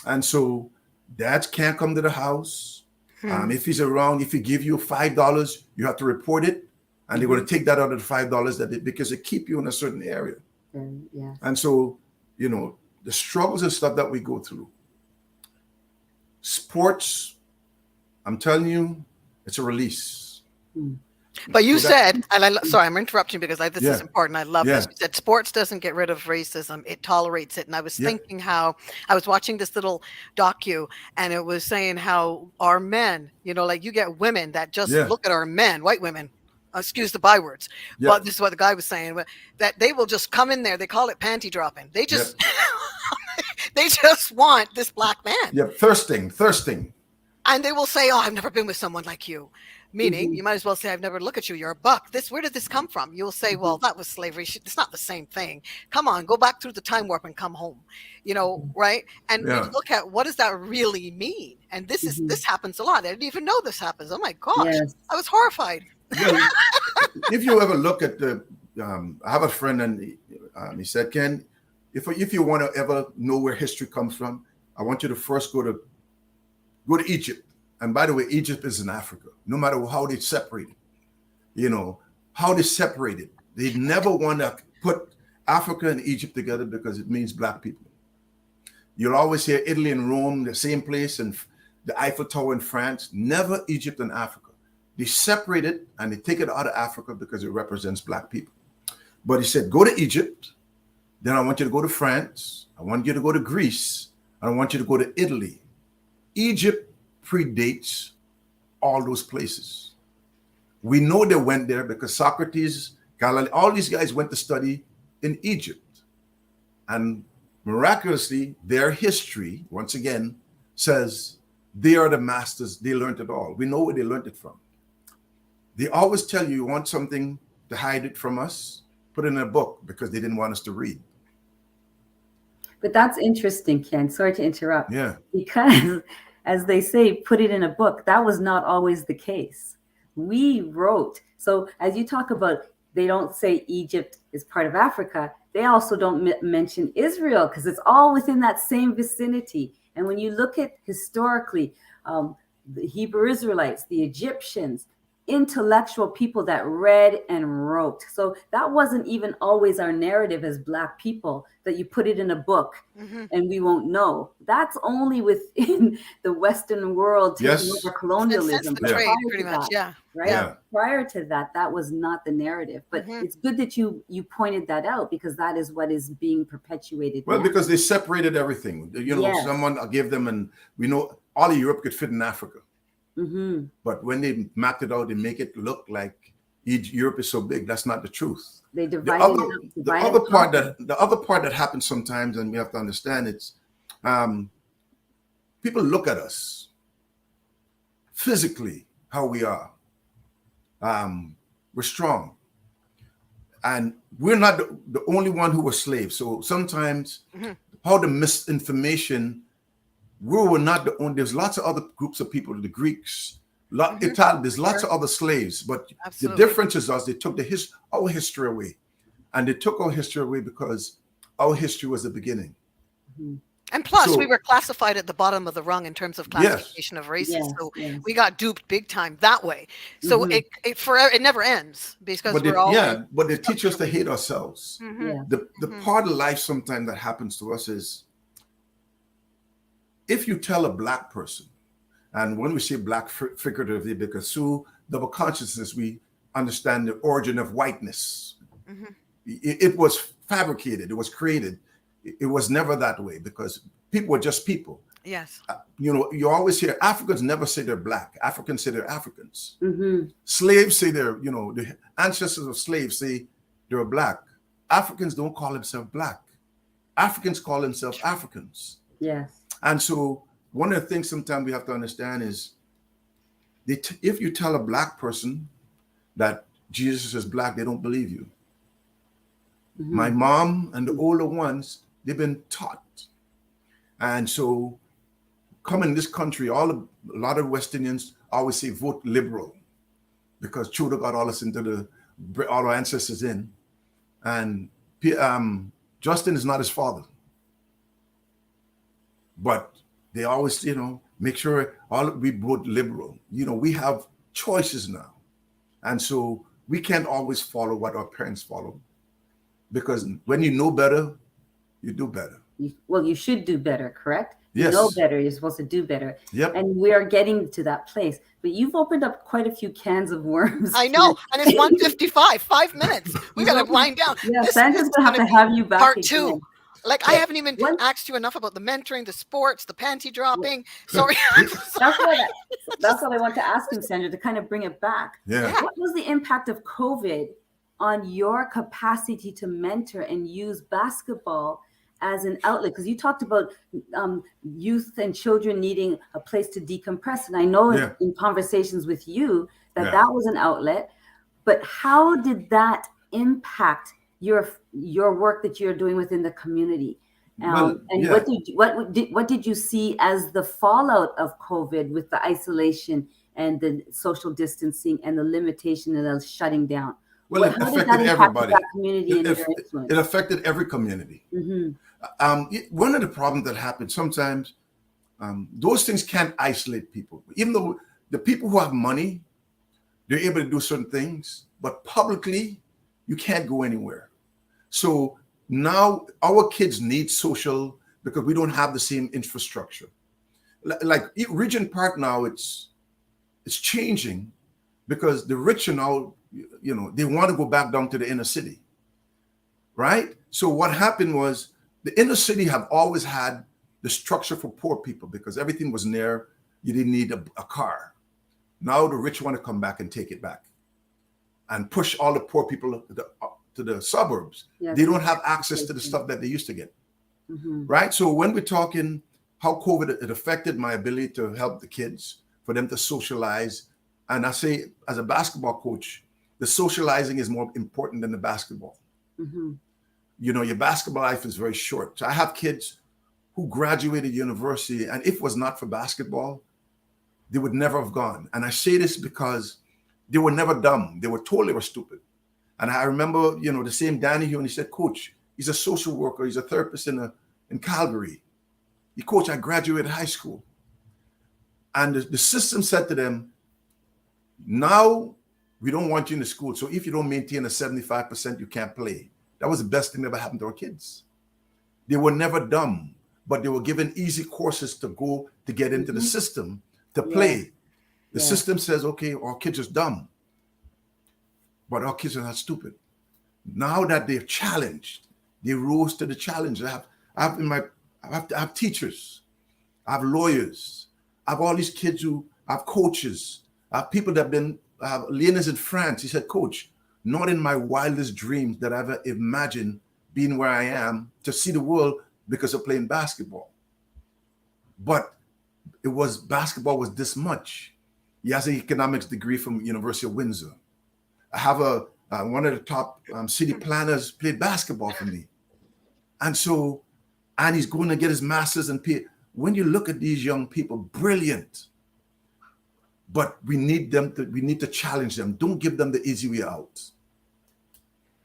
And so dads can't come to the house. If he's around, if he give you $5, you have to report it. And they're going to take that out of the $5 because they keep you in a certain area. Yeah. And so, the struggles and stuff that we go through. Sports, I'm telling you, it's a release. But you said, and sorry, I'm interrupting because this is important. I love this. You said sports doesn't get rid of racism; it tolerates it. And I was thinking how I was watching this little docu, and it was saying how our men, like you get women that just look at our men, white women. Excuse the bywords, but this is what the guy was saying, that they will just come in there. They call it panty dropping. They just, they just want this black man. Yeah, thirsting. And they will say, "Oh, I've never been with someone like you." Meaning, you might as well say, "I've never looked at you. You're a buck." Where did this come from? You'll say, "Well, that was slavery. It's not the same thing. Come on, go back through the time warp and come home." Right? And we look at what does that really mean? And this happens a lot. I didn't even know this happens. Oh my gosh, I was horrified. Well, if you ever look at I have a friend, and he said, "Ken, if you want to ever know where history comes from, I want you to first go to Egypt." And by the way, Egypt is in Africa. No matter how they separated, how they separated, they never want to put Africa and Egypt together because it means black people. You'll always hear Italy and Rome, the same place, and the Eiffel Tower in France. Never Egypt and Africa. They separate it and they take it out of Africa because it represents black people. But he said, go to Egypt. Then I want you to go to France. I want you to go to Greece. And I want you to go to Italy. Egypt predates all those places. We know they went there because Socrates, Galileo, all these guys went to study in Egypt. And miraculously, their history, once again, says they are the masters. They learned it all. We know where they learned it from. They always tell you want something to hide it from us, put it in a book because they didn't want us to read. But that's interesting, Ken. Sorry to interrupt. Yeah. Because as they say, put it in a book. That was not always the case. We wrote. So as you talk about, they don't say Egypt is part of Africa. They also don't mention Israel because it's all within that same vicinity. And when you look at historically, the Hebrew Israelites, the Egyptians, intellectual people that read and wrote. So that wasn't even always our narrative as black people, that you put it in a book and we won't know. That's only within the Western world taking over colonialism. That's the trade, pretty much, right? Yeah. Prior to that, that was not the narrative. But it's good that you pointed that out because that is what is being perpetuated. Well, because they separated everything. Someone gave them, and we know all of Europe could fit in Africa. But when they mapped it out, they make it look like Europe is so big. That's not the truth. They divided the other part that happens sometimes, and we have to understand, it's people look at us physically, how we are. We're strong, and we're not the only one who was slaves. So sometimes how the misinformation. We were not the only. There's lots of other groups of people, the Greeks, Italian. There's lots of other slaves, but the difference is us. They took our history away, and they took our history away because our history was the beginning. And plus, we were classified at the bottom of the rung in terms of classification of races. So we got duped big time that way. So it never ends because but they teach us to hate ourselves. The part of life sometimes that happens to us is, if you tell a black person, and when we say black figuratively, because through double consciousness, we understand the origin of whiteness. It was fabricated. It was created. It was never that way because people were just people. Yes. You always hear Africans never say they're black. Africans say they're Africans. Mm-hmm. Slaves say they're, the ancestors of slaves say they're black. Africans don't call themselves black. Africans call themselves Africans. Yes. And so one of the things sometimes we have to understand is if you tell a black person that Jesus is black, they don't believe you. Mm-hmm. My mom and the older ones, they've been taught. And so coming in this country, a lot of West Indians always say vote liberal because Trudeau got all us all our ancestors in. And Justin is not his father. But they always, make sure we vote liberal. We have choices now. And so we can't always follow what our parents follow. Because when you know better, you do better. You should do better, correct? Yes. You know better, you're supposed to do better. Yep. And we are getting to that place. But you've opened up quite a few cans of worms. I know. And it's 1:55, 5 minutes. We got to wind down. Yeah, This Sandra's is going to have to have you back part again. 2. Like, I haven't even asked you enough about the mentoring, the sports, the panty dropping. Sorry. That's what I want to ask him, Sandra, to kind of bring it back. Yeah. What was the impact of COVID on your capacity to mentor and use basketball as an outlet? Because you talked about youth and children needing a place to decompress. And I know in conversations with you that was an outlet. But how did that impact your work that you're doing within the community? What did you see as the fallout of COVID with the isolation and the social distancing and the limitation and the shutting down? Well, it affected everybody. It affected every community. Mm-hmm. One of the problems that happens sometimes, those things can't isolate people. Even though the people who have money, they're able to do certain things, but publicly, you can't go anywhere. So now our kids need social because we don't have the same infrastructure. Like Regent Park now, it's changing because the rich are now, they want to go back down to the inner city, right? So what happened was the inner city have always had the structure for poor people because everything was near. You didn't need a car. Now the rich want to come back and take it back and push all the poor people to the suburbs. Yes. They don't have access to the stuff that they used to get, right? So when we're talking how COVID it affected my ability to help the kids, for them to socialize, and I say as a basketball coach, the socializing is more important than the basketball. Mm-hmm. Your basketball life is very short. So I have kids who graduated university, and if it was not for basketball, they would never have gone. And I say this because they were never dumb. They were told they were stupid. And I remember, the same Danny here, and he said, Coach, he's a social worker. He's a therapist in Calgary. Coach, I graduated high school. And the system said to them, now we don't want you in the school. So if you don't maintain a 75%, you can't play. That was the best thing that ever happened to our kids. They were never dumb, but they were given easy courses to get into the system to play. The system says, okay, our kids are dumb, but our kids are not stupid. Now that they're challenged, they rose to the challenge. I have teachers, I have lawyers, I have all these kids I have coaches, I have people that have been, Lena's in France. He said, Coach, not in my wildest dreams that I ever imagined being where I am to see the world because of playing basketball. But basketball was this much. He has an economics degree from University of Windsor. I have one of the top city planners played basketball for me. And he's going to get his master's in PhD. When you look at these young people, brilliant, but we need to challenge them. Don't give them the easy way out.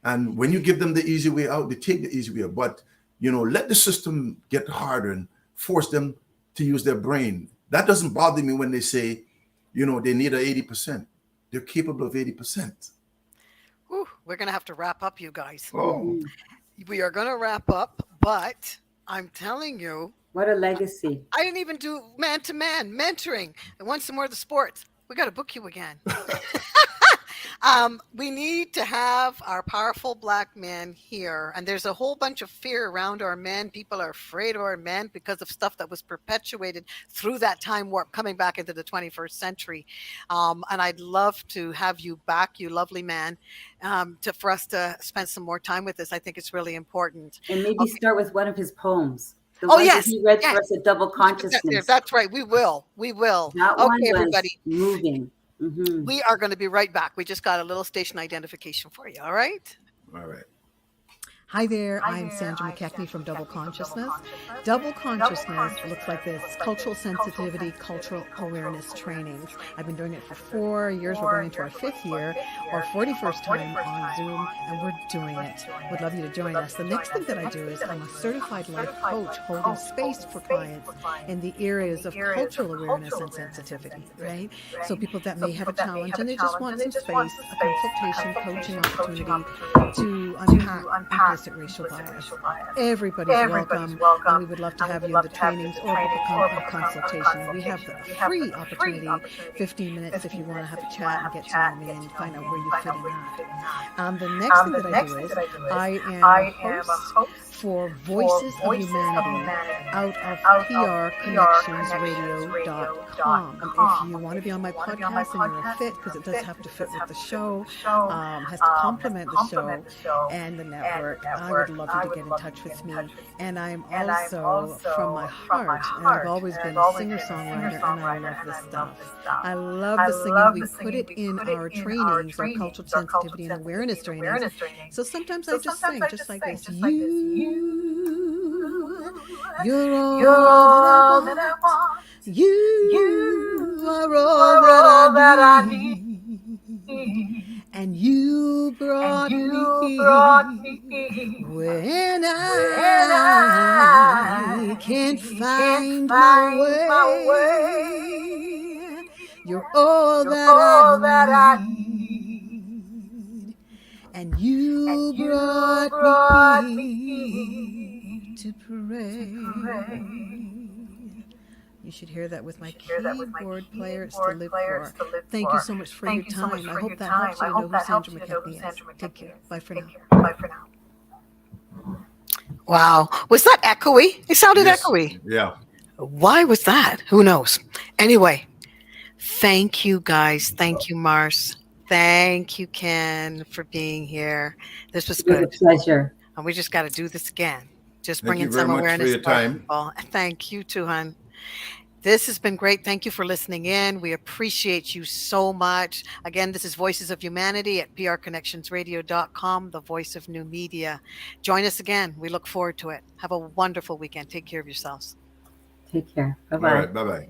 And when you give them the easy way out, they take the easy way out. But, let the system get harder and force them to use their brain. That doesn't bother me when they say, they need 80%. They're capable of 80%. Ooh, we're going to have to wrap up, you guys. Oh. We are going to wrap up, but I'm telling you. What a legacy. I didn't even do man-to-man mentoring. I want some more of the sports. We got to book you again. We need to have our powerful Black men here. And there's a whole bunch of fear around our men. People are afraid of our men because of stuff that was perpetuated through that time warp coming back into the 21st century. And I'd love to have you back, you lovely man, for us to spend some more time with this. I think it's really important. And maybe start with one of his poems. The Oh, one yes, that he read yes. for us at Double Consciousness. That's right. We will. That one Okay, was everybody. moving. Mhm. We are going to be right back. We just got a little station identification for you. All right. All right. Hi there, I'm Sandra McKechnie from Double Consciousness. Double Consciousness looks like this: cultural sensitivity, cultural awareness trainings. I've been doing it for 4 years. We're going into our 5th year, our 41st time on Zoom, and we're doing it. Would love you to join us. The next thing that I do is I'm a certified life coach holding space for clients in the areas of cultural awareness and sensitivity, right? So people that may have a challenge and they just want some space, a consultation, coaching opportunity to unpack implicit racial bias. Everybody's welcome, and we would love to have you in the trainings or book a consultation. We have the free opportunity, 15 minutes if you want to have a chat and get to know me and find out where you fit in that. The next thing that I do is I am a host for Voices of Humanity out of PRConnectionsRadio.com. If you want to be on my podcast and you're a fit, because it does have to fit with the show, has to complement the show and the network, I would love you to get in touch with me. And I'm also from my heart, and I've always been a singer-songwriter, and I love this stuff. I love the singing. We put it in our trainings, our cultural sensitivity and awareness trainings. So sometimes I just sing, just like this. You're all that I want. You are all that I need. And you brought me when I can't find my way. You're all that I need. And you brought me to pray. You should hear that with my keyboard player. It's to live for. Thank you so much for your time. I hope that helps you know who Sandra McKechnie is. Take care. Bye for now. Wow. Was that echoey? It sounded echoey. Yeah. Why was that? Who knows? Anyway, thank you guys. Thank you, Mars. Thank you, Ken, for being here. This was good. It was a pleasure. And we just got to do this again. Just Thank bringing you very some much for awareness your to our time. people. Thank you too, hon. This has been great. Thank you for listening in. We appreciate you so much. Again, this is Voices of Humanity at prconnectionsradio.com, the voice of new media. Join us again. We look forward to it. Have a wonderful weekend. Take care of yourselves. Take care. Bye-bye. All right. Bye-bye.